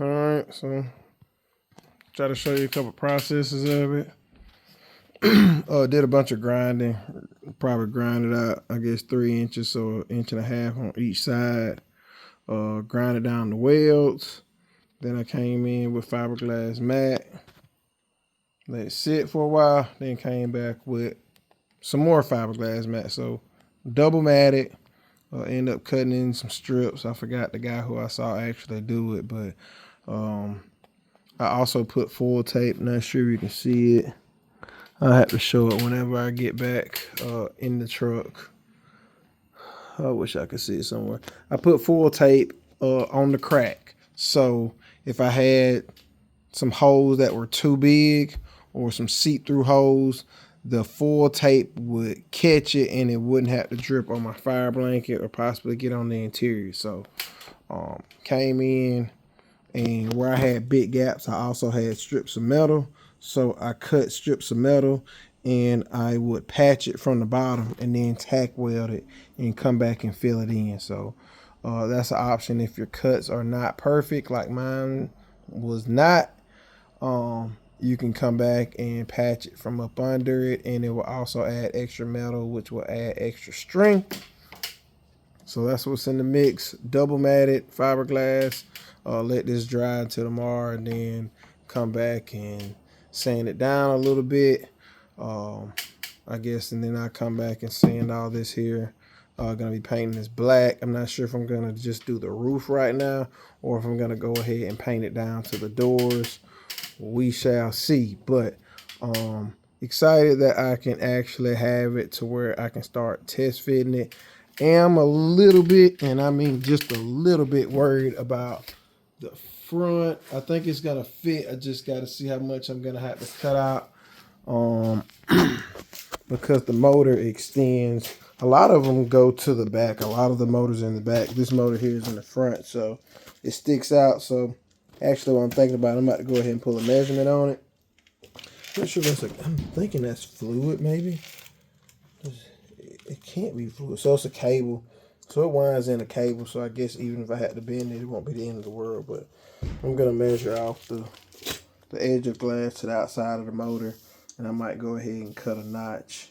All right, so try to show you a couple processes of it. Did a bunch of grinding, probably grinded out, I guess 3 inches, so 1.5 inches on each side. Grinded down the welds. Then I came in with fiberglass mat, let it sit for a while, then came back with some more fiberglass mat. So double matted, end up cutting in some strips. I forgot the guy who I saw actually do it, but I also put full tape. Not sure if you can see it. I'll have to show it whenever I get back in the truck. I wish I could see it somewhere. I put full tape on the crack. So if I had some holes that were too big or some see-through holes, the full tape would catch it and it wouldn't have to drip on my fire blanket or possibly get on the interior. So came in, and where I had big gaps, I also had strips of metal. So I cut strips of metal and I would patch it from the bottom and then tack weld it and come back and fill it in. So that's an option if your cuts are not perfect like mine was not. You can come back and patch it from up under it, and it will also add extra metal, which will add extra strength. So that's what's in the mix. Double matted fiberglass. Let this dry until tomorrow, and then come back and sand it down a little bit, I guess, and then I come back and sand all this here. Gonna be painting this black. I'm not sure if I'm gonna just do the roof right now or if I'm gonna go ahead and paint it down to the doors. We shall see. But excited that I can actually have it to where I can start test fitting it. Am a little bit, and I mean just a little bit, worried about the front. I think it's gonna fit. I just gotta see how much I'm gonna have to cut out, because the motor extends. A lot of them go to the back. A lot of the motors in the back. This motor here is in the front, so it sticks out. So actually, what I'm thinking about, I'm about to go ahead and pull a measurement on it. Not sure that's I'm thinking that's fluid, maybe. It can't be fluid. So it's a cable. So it winds in a cable. So I guess even if I had to bend it, it won't be the end of the world. But I'm gonna measure off the edge of glass to the outside of the motor, and I might go ahead and cut a notch.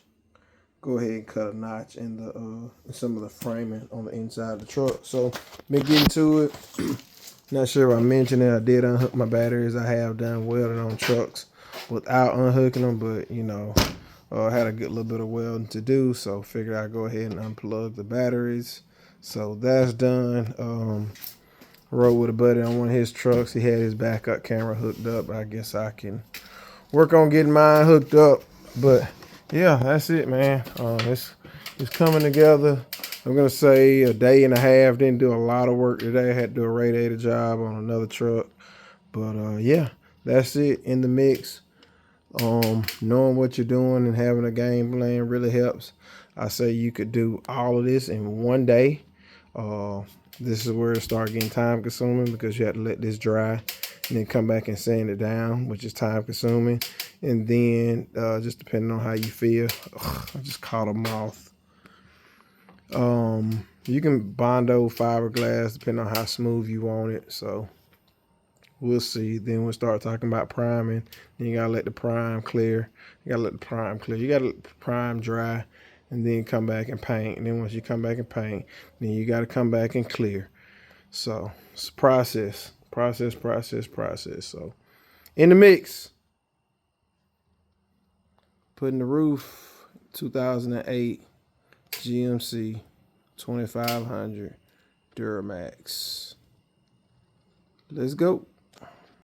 Go ahead and cut a notch in the in some of the framing on the inside of the truck. So been getting to it. Not sure if I mentioned it. I did unhook my batteries. I have done welding on trucks without unhooking them, but you know, I had a good little bit of welding to do, so figured I'd go ahead and unplug the batteries. So that's done. Rode with a buddy on one of his trucks. He had his backup camera hooked up. I guess I can work on getting mine hooked up. But yeah, that's it, man. It's coming together. I'm gonna say a day and a half. Didn't do a lot of work today. I had to do a radiator job on another truck. But yeah, that's it in the mix. Knowing what you're doing and having a game plan really helps. I say you could do all of this in one day. This is where it start getting time consuming because you have to let this dry and then come back and sand it down, which is time consuming. And then just depending on how you feel. I just caught a moth. You can Bondo fiberglass depending on how smooth you want it. So we'll see. Then we'll start talking about priming. Then you gotta let the prime clear. You gotta let the prime clear. You gotta let the prime dry, and then come back and paint. And then once you come back and paint, then you gotta come back and clear. So it's a process. So in the mix, putting the roof 2008 GMC 2500 Duramax. Let's go.